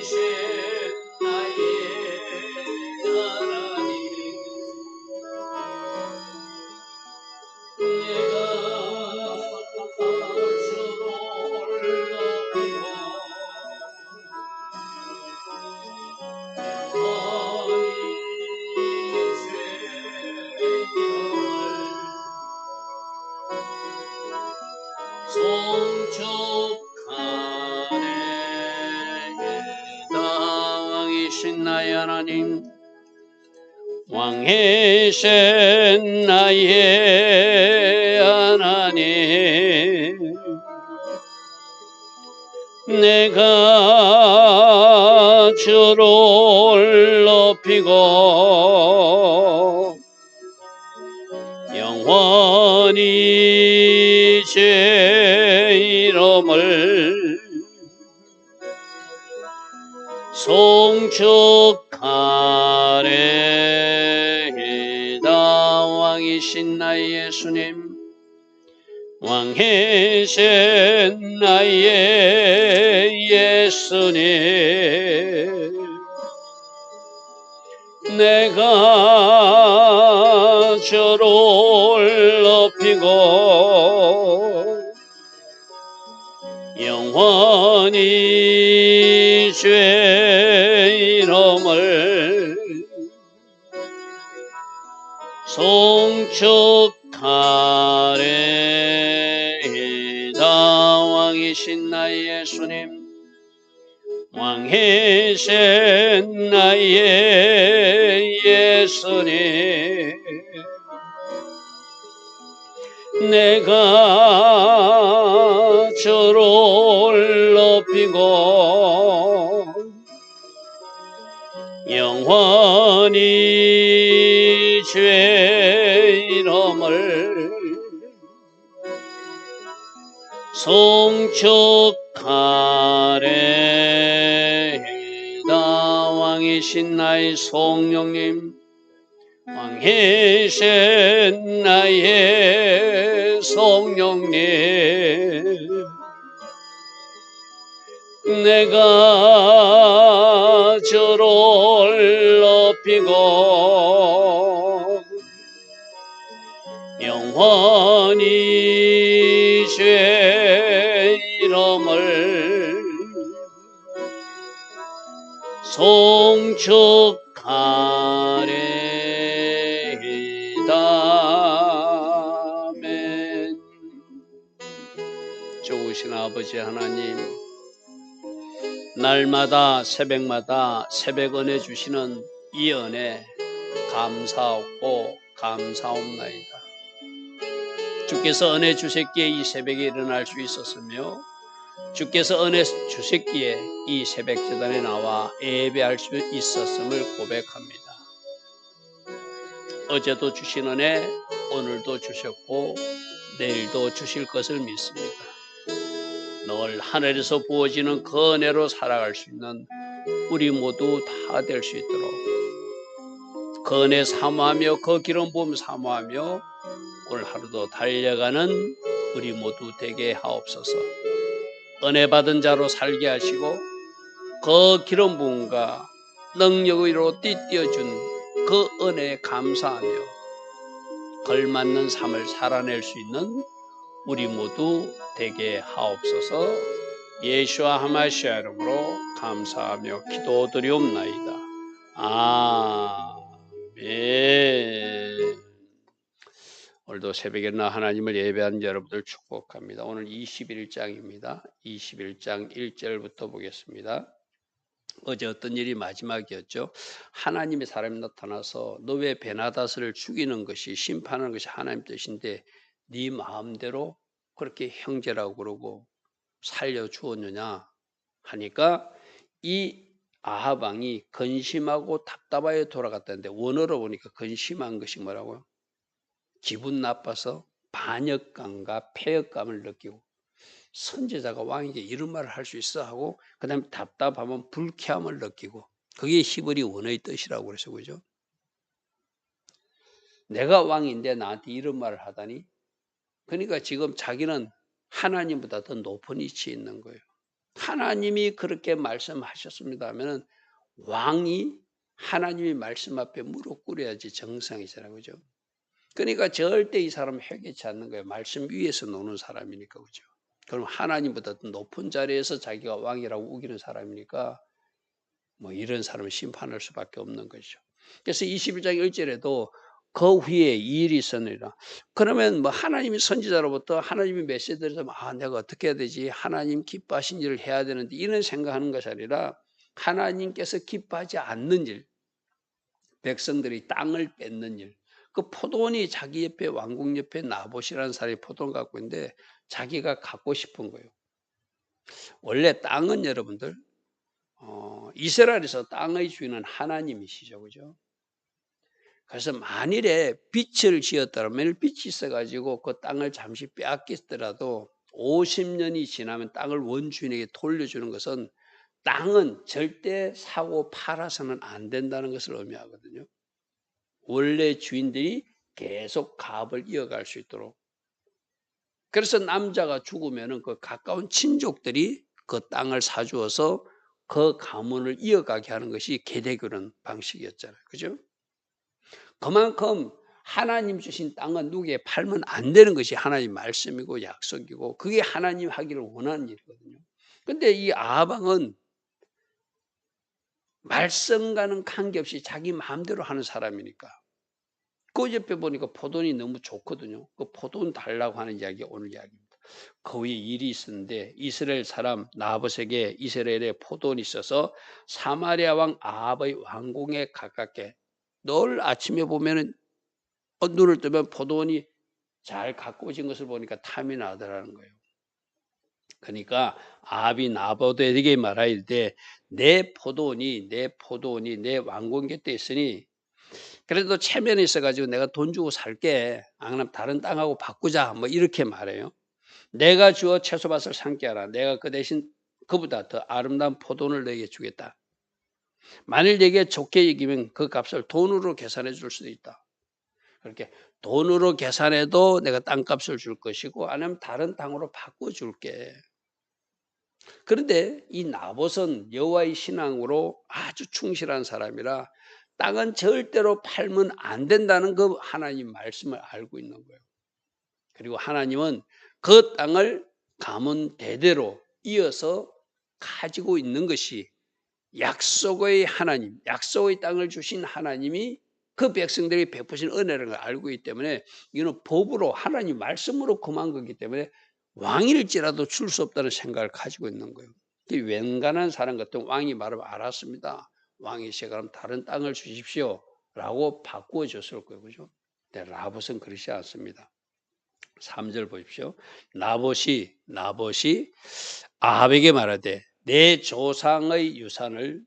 나의 하나님 내가 주를 높이고 영원히 죄 송축하네 왕이신 나의 하나님 왕이신 나의 하나님 내가 주를 높이고 영원히 제 이름을 송축하리이다 왕이신 나의 예수님 왕이신 나의 예수님 내가 주를 높이고 영원히 죄 이름을 송축하리이다 왕이신 나의 예수님 왕이신 나의 예수님 내가 주를 높이고 영원히 죄 이름을 송축하리이다 왕이신 나의 성령님 왕이신 나의 성령님 내가 주를 높이고 영원히 죄 이름을 송축하리이다 아멘. 좋으신 아버지 하나님 날마다 새벽마다 새벽 은혜 주시는 이 은혜 감사하고 감사옵나이다. 주께서 은혜 주셨기에 이 새벽에 일어날 수 있었으며 주께서 은혜 주셨기에 이 새벽 제단에 나와 예배할 수 있었음을 고백합니다. 어제도 주신 은혜 오늘도 주셨고 내일도 주실 것을 믿습니다. 늘 하늘에서 부어지는 그 은혜로 살아갈 수 있는 우리 모두 다 될 수 있도록 그 은혜 사모하며 그 기름 부음 사모하며 오늘 하루도 달려가는 우리 모두 되게 하옵소서. 은혜 받은 자로 살게 하시고 그 기름 부음과 능력으로 띠띠어준 그 은혜에 감사하며 걸맞는 삶을 살아낼 수 있는 우리 모두 되게 하옵소서. 예수와 하마시아 이름으로 감사하며 기도드리옵나이다. 아멘. 오늘도 새벽에 나 하나님을 예배하는 여러분들 축복합니다. 오늘 21장입니다. 21장 1절부터 보겠습니다. 어제 어떤 일이 마지막이었죠. 하나님의 사람이 나타나서 너 왜 베나다스를 죽이는 것이 심판하는 것이 하나님 뜻인데 네 마음대로 그렇게 형제라고 그러고 살려주었느냐 하니까 이 아합 왕이 근심하고 답답하게 돌아갔다는데 원어로 보니까 근심한 것이 뭐라고요? 기분 나빠서 반역감과 패역감을 느끼고 선지자가 왕에게 이런 말을 할 수 있어 하고 그 다음에 답답하면 불쾌함을 느끼고 그게 히브리 원어의 뜻이라고 그래서 그죠? 내가 왕인데 나한테 이런 말을 하다니 그러니까 지금 자기는 하나님보다 더 높은 위치에 있는 거예요. 하나님이 그렇게 말씀하셨습니다 하면은 왕이 하나님의 말씀 앞에 무릎 꿇어야지 정상이잖아요. 그죠? 그러니까 절대 이 사람은 회개치 않는 거예요. 말씀 위에서 노는 사람이니까. 그죠? 그럼 하나님보다 더 높은 자리에서 자기가 왕이라고 우기는 사람이니까 뭐 이런 사람을 심판할 수밖에 없는 거죠. 그래서 21장 1절에도 그 후에 이 일이 있었느니라. 그러면 뭐 하나님이 선지자로부터 하나님이 메시지를 내가 어떻게 해야 되지? 하나님 기뻐하신 일을 해야 되는데 이런 생각하는 것이 아니라 하나님께서 기뻐하지 않는 일, 백성들이 땅을 뺏는 일. 그 포도원이 자기 옆에 왕궁 옆에 나봇이라는 사람이 포도원 갖고 있는데 자기가 갖고 싶은 거예요. 원래 땅은 여러분들 이스라엘에서 땅의 주인은 하나님이시죠. 그죠? 그래서 만일에 빛을 지었다면 빛이 있어가지고 그 땅을 잠시 빼앗겼더라도 50년이 지나면 땅을 원주인에게 돌려주는 것은 땅은 절대 사고 팔아서는 안 된다는 것을 의미하거든요. 원래 주인들이 계속 가업을 이어갈 수 있도록. 그래서 남자가 죽으면 그 가까운 친족들이 그 땅을 사주어서 그 가문을 이어가게 하는 것이 계대교는 방식이었잖아요. 그죠? 그만큼 하나님 주신 땅은 누구에게 팔면 안 되는 것이 하나님 말씀이고 약속이고 그게 하나님 하기를 원하는 일이거든요. 근데 이 아합왕은 말씀과는 관계없이 자기 마음대로 하는 사람이니까 그 옆에 보니까 포도원이 너무 좋거든요. 그 포도원 달라고 하는 이야기가 오늘 이야기입니다. 그 위에 일이 있었는데 이스라엘 사람 나봇에게 이스라엘에 포도원이 있어서 사마리아 왕 아합의 왕궁에 가깝게 늘 아침에 보면은 눈을 뜨면 포도원이 잘 가꾸어진 것을 보니까 탐이 나더라는 거예요. 그러니까 아합이 나봇에게 말하이르되 내 포도원이 내 왕궁 곁에 있으니 그래도 체면이 있어가지고 내가 돈 주고 살게. 안 그러면 다른 땅하고 바꾸자. 뭐 이렇게 말해요. 내가 주어 채소밭을 삼게 하라. 내가 그 대신 그보다 더 아름다운 포도원을 너에게 주겠다. 만일 내게 좋게 여기면 그 값을 돈으로 계산해 줄 수도 있다. 그렇게 돈으로 계산해도 내가 땅값을 줄 것이고 아니면 다른 땅으로 바꿔줄게. 그런데 이 나봇은 여호와의 신앙으로 아주 충실한 사람이라 땅은 절대로 팔면 안 된다는 그 하나님 말씀을 알고 있는 거예요. 그리고 하나님은 그 땅을 가문 대대로 이어서 가지고 있는 것이 약속의 하나님, 약속의 땅을 주신 하나님이 그 백성들이 베푸신 은혜라는 걸 알고 있기 때문에 이거는 법으로 하나님 말씀으로 금한 거기 때문에 왕일지라도 줄 수 없다는 생각을 가지고 있는 거예요. 웬간한 사람 같은 왕이 말하면 알았습니다. 왕이시여 그럼 다른 땅을 주십시오 라고 바꾸어 줬을 거예요. 그죠? 근데 나봇은 그렇지 않습니다. 3절 보십시오. 나봇이 아합에게 말하되 내 조상의 유산을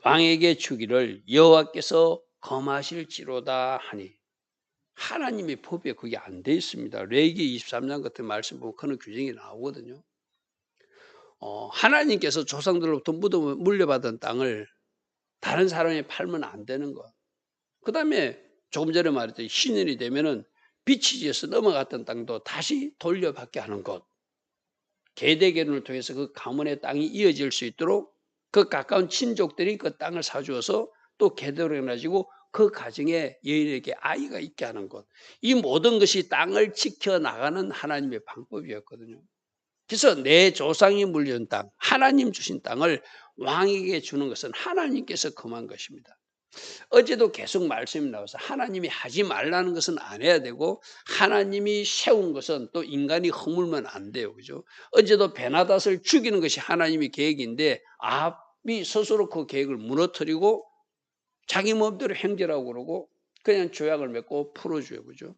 왕에게 주기를 여호와께서 검하실지로다 하니 하나님의 법에 그게 안 돼 있습니다. 레위기 23장 같은 말씀 보면 그런 규정이 나오거든요. 하나님께서 조상들로부터 물려받은 땅을 다른 사람이 팔면 안 되는 것. 그 다음에 조금 전에 말했던 신년이 되면은 비치지에서 넘어갔던 땅도 다시 돌려받게 하는 것. 계대결혼을 통해서 그 가문의 땅이 이어질 수 있도록 그 가까운 친족들이 그 땅을 사주어서 또 계대를 해가지고 그 가정에 여인에게 아이가 있게 하는 것. 이 모든 것이 땅을 지켜나가는 하나님의 방법이었거든요. 그래서 내 조상이 물려준 땅, 하나님 주신 땅을 왕에게 주는 것은 하나님께서 금한 것입니다. 어제도 계속 말씀이 나와서 하나님이 하지 말라는 것은 안 해야 되고 하나님이 세운 것은 또 인간이 허물면 안 돼요. 그죠? 어제도 베나닷을 죽이는 것이 하나님의 계획인데 아합이 스스로 그 계획을 무너뜨리고 자기 마음대로 행제라고 그러고 그냥 조약을 맺고 풀어줘요. 그죠?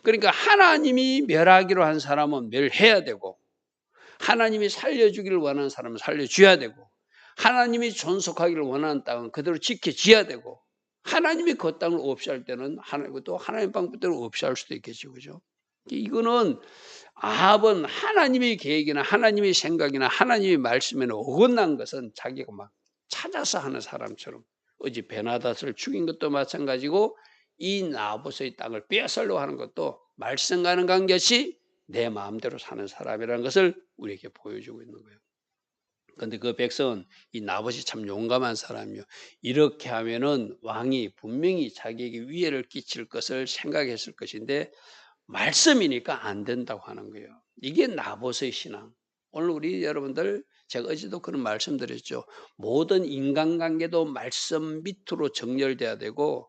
그러니까 하나님이 멸하기로 한 사람은 멸해야 되고 하나님이 살려주기를 원하는 사람은 살려줘야 되고 하나님이 존속하기를 원하는 땅은 그대로 지켜져야 되고 하나님이 그 땅을 없이 할 때는 또 하나님 방법대로 없이 할 수도 있겠죠. 그죠? 이거는 아합은 하나님의 계획이나 하나님의 생각이나 하나님의 말씀에는 어긋난 것은 자기가 막 찾아서 하는 사람처럼 어제 베나닷을 죽인 것도 마찬가지고 이 나봇의 땅을 빼앗으려고 하는 것도 말씀과는 관계없이 내 마음대로 사는 사람이라는 것을 우리에게 보여주고 있는 거예요. 그런데 그 백성은 이 나봇이 참 용감한 사람이요. 이렇게 하면은 왕이 분명히 자기에게 위해를 끼칠 것을 생각했을 것인데 말씀이니까 안 된다고 하는 거예요. 이게 나봇의 신앙. 오늘 우리 여러분들 제가 어제도 그런 말씀드렸죠. 모든 인간관계도 말씀 밑으로 정렬돼야 되고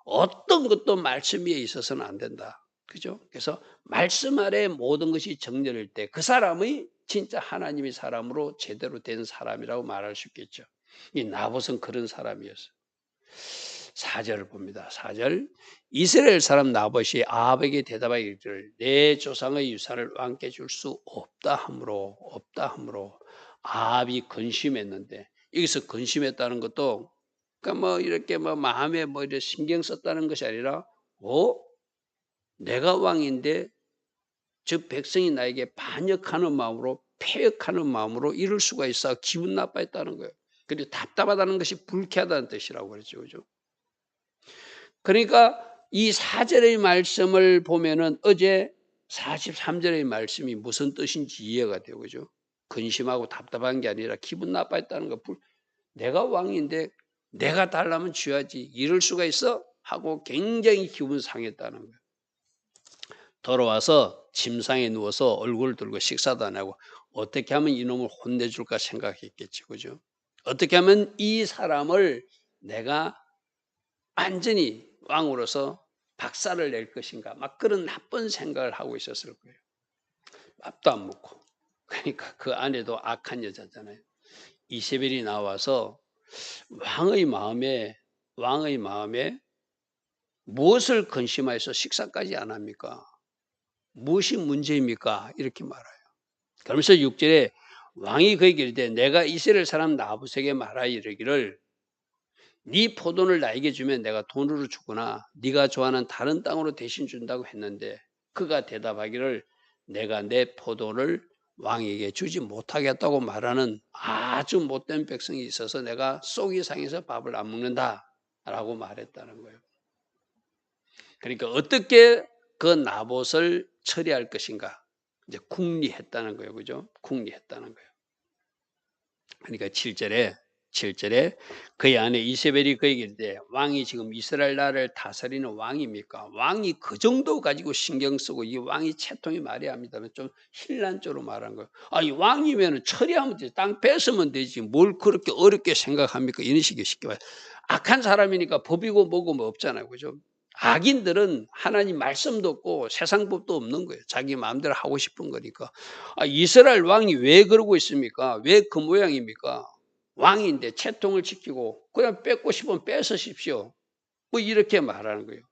어떤 것도 말씀 위에 있어서는 안 된다. 그죠? 그래서 말씀 아래 모든 것이 정렬일 때 그 사람의 진짜 하나님의 사람으로 제대로 된 사람이라고 말할 수 있겠죠. 이 나봇은 그런 사람이었어요. 4절을 봅니다. 4절. 이스라엘 사람 나봇이 아합에게 대답하기를 내 조상의 유산을 왕께 줄 수 없다 하므로 아합이 근심했는데 여기서 근심했다는 것도 그러니까 뭐 이렇게 뭐 마음에 뭐 이렇게 신경 썼다는 것이 아니라 내가 왕인데 저 백성이 나에게 반역하는 마음으로 패역하는 마음으로 이럴 수가 있어 기분 나빠했다는 거예요. 그리고 답답하다는 것이 불쾌하다는 뜻이라고 그랬죠. 그죠? 그러니까 이 4절의 말씀을 보면은 어제 43절의 말씀이 무슨 뜻인지 이해가 돼요. 그죠? 근심하고 답답한 게 아니라 기분 나빠했다는 거. 내가 왕인데 내가 달라면 줘야지. 이럴 수가 있어? 하고 굉장히 기분 상했다는 거예요. 돌아와서 침상에 누워서 얼굴을 들고 식사도 안 하고 어떻게 하면 이놈을 혼내줄까 생각했겠지. 그죠? 어떻게 하면 이 사람을 내가 완전히 왕으로서 박살을 낼 것인가 막 그런 나쁜 생각을 하고 있었을 거예요. 밥도 안 먹고. 그러니까 그 아내도 악한 여자잖아요. 이세벨이 나와서 왕의 마음에 무엇을 근심하여서 식사까지 안 합니까? 무엇이 문제입니까? 이렇게 말해요. 그러면서 6절에 왕이 그에게 이르되 내가 이스라엘 사람 나봇에게 말하여 이르기를 네 포도를 나에게 주면 내가 돈으로 주거나 네가 좋아하는 다른 땅으로 대신 준다고 했는데 그가 대답하기를 내가 내 포도를 왕에게 주지 못하겠다고 말하는 아주 못된 백성이 있어서 내가 속이 상해서 밥을 안 먹는다라고 말했다는 거예요. 그러니까 어떻게 그 나봇을 처리할 것인가 이제 궁리했다는 거예요. 그죠? 궁리했다는 거예요. 그러니까 7절에 그의 아내 이세벨이 그에게 이르되 왕이 지금 이스라엘 나라를 다스리는 왕입니까? 왕이 그 정도 가지고 신경 쓰고 이 왕이 채통이 말이 합니다면 좀 힐난조로 말한 거예요. 이 왕이면 처리하면 되지. 땅 뺏으면 되지. 뭘 그렇게 어렵게 생각합니까? 이런 식의 쉽게 말. 악한 사람이니까 법이고 뭐고 뭐 없잖아요. 그죠? 악인들은 하나님 말씀도 없고 세상 법도 없는 거예요. 자기 마음대로 하고 싶은 거니까. 이스라엘 왕이 왜 그러고 있습니까? 왜 그 모양입니까? 왕인데 채통을 지키고 그냥 뺏고 싶으면 뺏으십시오. 뭐 이렇게 말하는 거예요.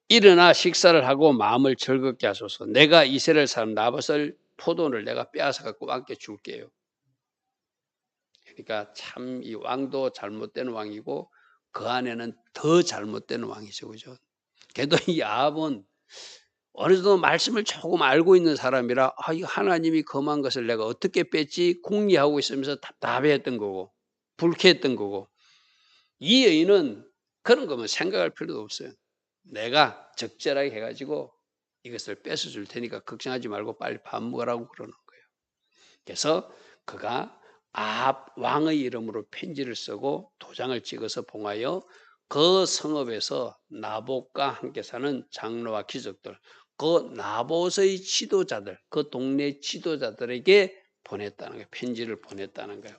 일어나 식사를 하고 마음을 즐겁게 하소서. 내가 이스라엘 사람 나봇을 포도를 내가 빼앗아 갖고 왕께 줄게요. 그러니까 참 이 왕도 잘못된 왕이고 그 안에는 더 잘못된 왕이죠. 그죠? 그래도 이 아합은 어느 정도 말씀을 조금 알고 있는 사람이라 이 하나님이 검한 것을 내가 어떻게 뺐지 궁리하고 있으면서 답답해했던 거고 불쾌했던 거고 이 여인은 그런 거면 생각할 필요도 없어요. 내가 적절하게 해가지고 이것을 뺏어줄 테니까 걱정하지 말고 빨리 밥 먹으라고 그러는 거예요. 그래서 그가 아합 왕의 이름으로 편지를 쓰고 도장을 찍어서 봉하여 그 성읍에서 나봇과 함께 사는 장로와 귀족들 그 나봇의 지도자들 그 동네 지도자들에게 보냈다는 거예요. 편지를 보냈다는 거예요.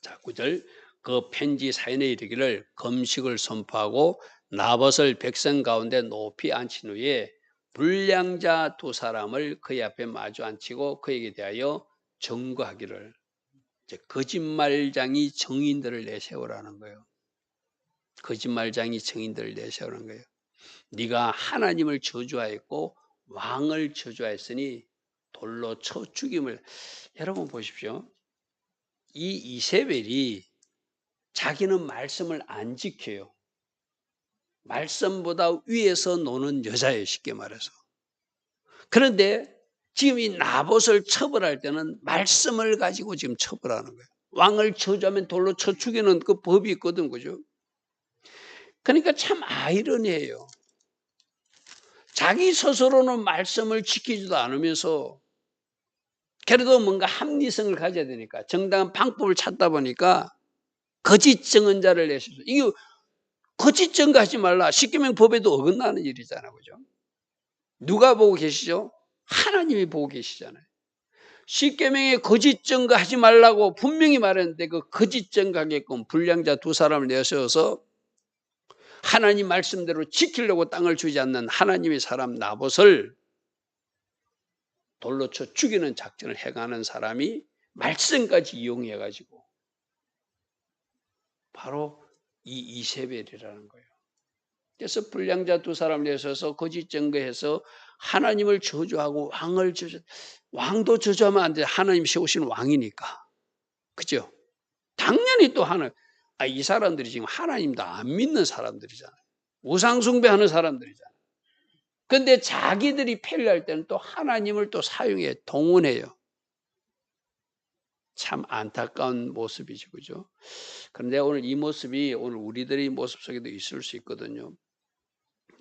자, 9절 그 편지 사연에 이르기를 금식을 선포하고 나봇을 백성 가운데 높이 앉힌 후에 불량자 두 사람을 그의 앞에 마주 앉히고 그에게 대하여 증거하기를 이제 거짓말장이 증인들을 내세우라는 거예요. 거짓말장이 증인들을 내세우는 거예요. 네가 하나님을 저주하였고 왕을 저주하였으니 돌로 쳐 죽임을. 여러분 보십시오. 이 이세벨이 자기는 말씀을 안 지켜요. 말씀보다 위에서 노는 여자예요. 쉽게 말해서. 그런데 지금 이 나봇을 처벌할 때는 말씀을 가지고 지금 처벌하는 거예요. 왕을 저주하면 돌로 쳐 죽이는 그 법이 있거든. 그죠? 그러니까 참 아이러니해요. 자기 스스로는 말씀을 지키지도 않으면서 그래도 뭔가 합리성을 가져야 되니까 정당한 방법을 찾다 보니까 거짓 증언자를 내셔서 이거 거짓 증거하지 말라. 십계명 법에도 어긋나는 일이잖아요. 그죠? 누가 보고 계시죠? 하나님이 보고 계시잖아요. 십계명에 거짓 증거하지 말라고 분명히 말했는데 그 거짓 증거하게끔 불량자 두 사람을 내세워서 하나님 말씀대로 지키려고 땅을 주지 않는 하나님의 사람 나봇을 돌로 쳐 죽이는 작전을 해가는 사람이 말씀까지 이용해가지고 바로 이 이세벨이라는 거예요. 그래서 불량자 두 사람을 내세워서 거짓 증거해서 하나님을 저주하고 왕도 저주하면 안 돼. 하나님 세우신 왕이니까. 그죠? 당연히 또 이 사람들이 지금 하나님도 안 믿는 사람들이잖아요. 우상숭배하는 사람들이잖아요. 근데 자기들이 패리할 때는 또 하나님을 또 사용해 동원해요. 참 안타까운 모습이죠. 그죠? 그런데 오늘 이 모습이 오늘 우리들의 모습 속에도 있을 수 있거든요.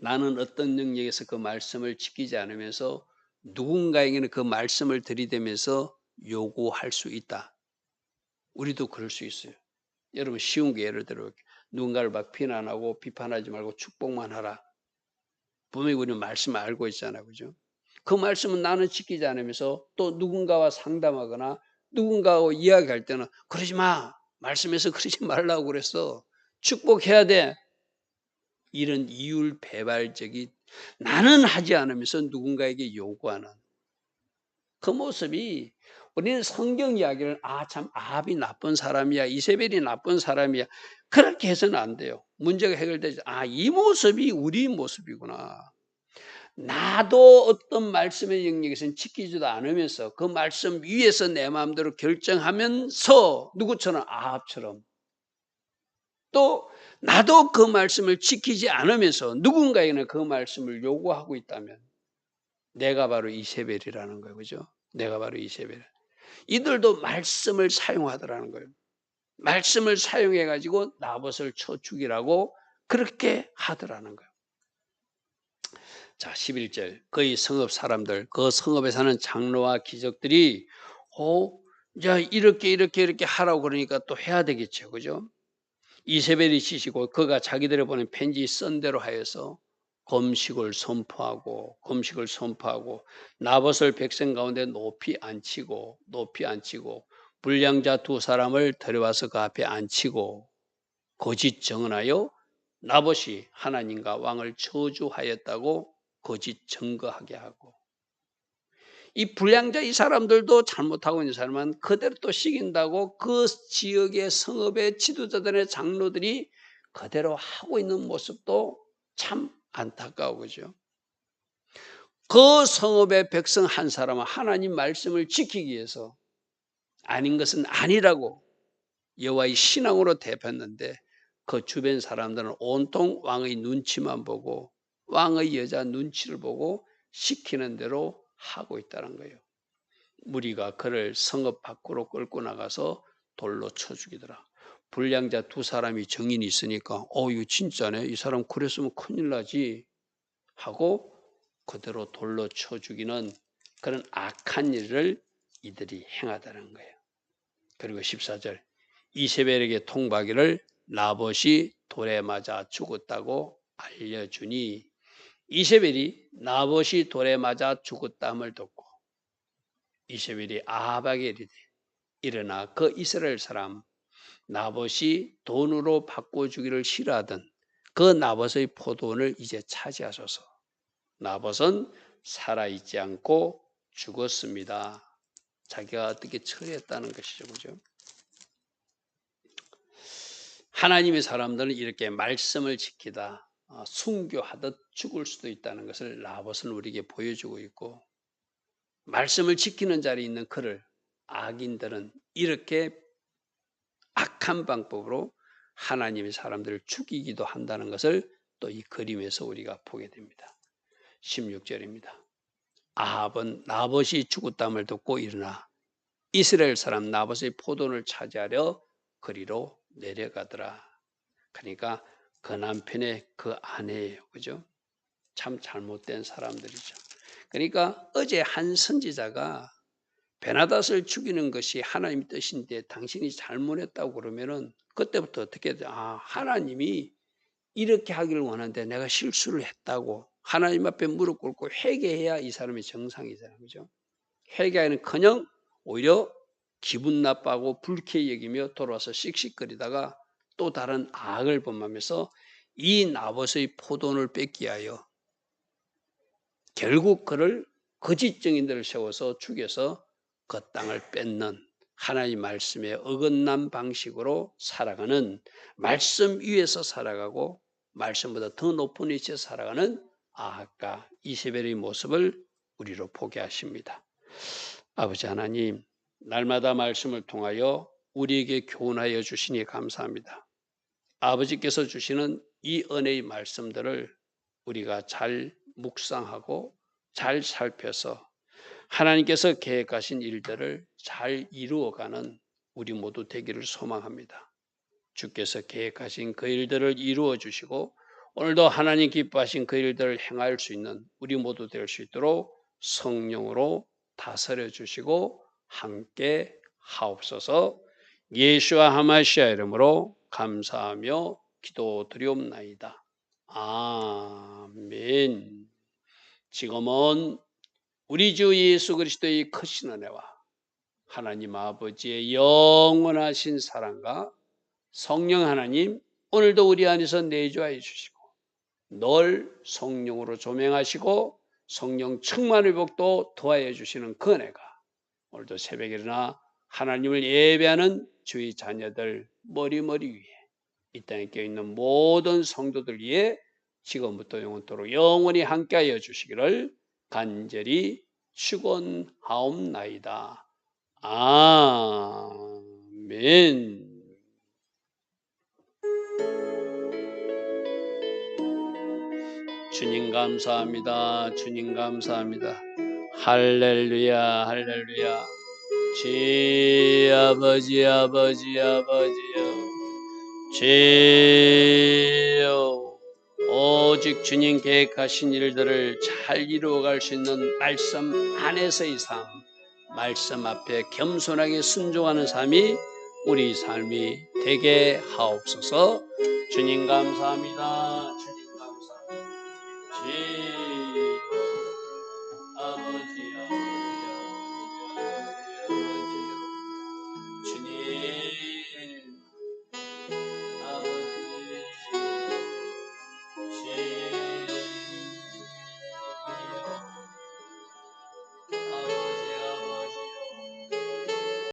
나는 어떤 영역에서 그 말씀을 지키지 않으면서 누군가에게는 그 말씀을 들이대면서 요구할 수 있다. 우리도 그럴 수 있어요. 여러분 쉬운 게 예를 들어 누군가를 막 비난하고 비판하지 말고 축복만 하라. 분명히 우리는 말씀을 알고 있잖아요. 그죠? 그 말씀은 나는 지키지 않으면서 또 누군가와 상담하거나 누군가하고 이야기할 때는 그러지 마. 말씀에서 그러지 말라고 그랬어. 축복해야 돼. 이런 이율배발적인 나는 하지 않으면서 누군가에게 요구하는 그 모습이 우리는 성경 이야기를 참 아합이 나쁜 사람이야. 이세벨이 나쁜 사람이야. 그렇게 해서는 안 돼요. 문제가 해결되지. 이 모습이 우리 모습이구나. 나도 어떤 말씀의 영역에서는 지키지도 않으면서 그 말씀 위에서 내 마음대로 결정하면서 누구처럼 아합처럼 또 나도 그 말씀을 지키지 않으면서 누군가에게는 그 말씀을 요구하고 있다면 내가 바로 이세벨이라는 거예요. 그죠? 내가 바로 이세벨. 이들도 말씀을 사용하더라는 거예요. 말씀을 사용해 가지고 나봇을 쳐 죽이라고 그렇게 하더라는 거예요. 자, 11절. 그의 성읍 사람들, 그 성읍에 사는 장로와 기적들이 이제 이렇게 하라고 그러니까 또 해야 되겠죠. 그죠? 이세벨이 치시고 그가 자기들을 보낸 편지 쓴 대로 하여서 금식을 선포하고 나봇을 백성 가운데 높이 앉히고 불량자 두 사람을 데려와서 그 앞에 앉히고 거짓 증언하여 나봇이 하나님과 왕을 저주하였다고 거짓 증거하게 하고 이 불량자 이 사람들도 잘못하고 있는 사람은 그대로 또 시킨다고 그 지역의 성읍의 지도자들의 장로들이 그대로 하고 있는 모습도 참 안타까워 그죠. 그 성읍의 백성 한 사람은 하나님 말씀을 지키기 위해서 아닌 것은 아니라고 여호와의 신앙으로 대표했는데 그 주변 사람들은 온통 왕의 눈치만 보고 왕의 여자 눈치를 보고 시키는 대로 하고 있다는 거예요. 무리가 그를 성읍 밖으로 끌고 나가서 돌로 쳐 죽이더라. 불량자 두 사람이 증인이 있으니까 이거 진짜네. 이 사람 그랬으면 큰일 나지 하고 그대로 돌로 쳐 죽이는 그런 악한 일을 이들이 행하다는 거예요. 그리고 14절 이세벨에게 통박이를 나봇이 돌에 맞아 죽었다고 알려주니 이세벨이 나봇이 돌에 맞아 죽었다함을 듣고 이세벨이 아합에게 이르되 일어나 그 이스라엘 사람 나봇이 돈으로 바꿔주기를 싫어하던 그 나봇의 포도원을 이제 차지하소서. 나봇은 살아있지 않고 죽었습니다. 자기가 어떻게 처리했다는 것이죠. 그죠? 하나님의 사람들은 이렇게 말씀을 지키다 순교하듯 죽을 수도 있다는 것을 나봇은 우리에게 보여주고 있고 말씀을 지키는 자리에 있는 그를 악인들은 이렇게 악한 방법으로 하나님의 사람들을 죽이기도 한다는 것을 또 이 그림에서 우리가 보게 됩니다. 16절입니다. 아합은 나봇이 죽었다함을 듣고 일어나 이스라엘 사람 나봇의 포도원을 차지하려 그리로 내려가더라. 그러니까 그 남편의 그 아내예요. 그죠? 참 잘못된 사람들이죠. 그러니까 어제 한 선지자가 베나닷을 죽이는 것이 하나님의 뜻인데 당신이 잘못했다고 그러면은 그때부터 어떻게 돼? 아, 하나님이 이렇게 하기를 원하는데 내가 실수를 했다고 하나님 앞에 무릎 꿇고 회개해야 이 사람이 정상이잖아요. 그죠? 회개하는커녕 오히려 기분 나빠하고 불쾌히 여기며 돌아와서 씩씩거리다가 또 다른 악을 범하면서 이 나봇의 포도원을 뺏기 하여 결국 그를 거짓 증인들을 세워서 죽여서 그 땅을 뺏는 하나님의 말씀에 어긋난 방식으로 살아가는, 말씀 위에서 살아가고 말씀보다 더 높은 위치에서 살아가는 아합과 이세벨의 모습을 우리로 보게 하십니다. 아버지 하나님, 날마다 말씀을 통하여 우리에게 교훈하여 주시니 감사합니다. 아버지께서 주시는 이 은혜의 말씀들을 우리가 잘 묵상하고 잘 살펴서 하나님께서 계획하신 일들을 잘 이루어가는 우리 모두 되기를 소망합니다. 주께서 계획하신 그 일들을 이루어 주시고 오늘도 하나님 기뻐하신 그 일들을 행할 수 있는 우리 모두 될 수 있도록 성령으로 다스려 주시고 함께 하옵소서. 예수와 하마시아 이름으로 감사하며 기도드리옵나이다. 아멘. 지금은 우리 주 예수 그리스도의 크신 은혜와 하나님 아버지의 영원하신 사랑과 성령 하나님 오늘도 우리 안에서 내주하여 주시고 늘 성령으로 조명하시고 성령 충만의 복도 더하여 주시는 그 은혜가 오늘도 새벽에 일어나 하나님을 예배하는 주의 자녀들 머리머리 위에 이 땅에 껴있는 모든 성도들 위에 지금부터 영원토록 영원히 함께하여 주시기를 간절히 축원하옵나이다. 아멘. 주님 감사합니다. 주님 감사합니다. 할렐루야, 할렐루야. 아버지, 아버지, 아버지요. 주여, 오직 주님 계획하신 일들을 잘 이루어갈 수 있는 말씀 안에서의 삶, 말씀 앞에 겸손하게 순종하는 삶이 우리 삶이 되게 하옵소서. 주님 감사합니다.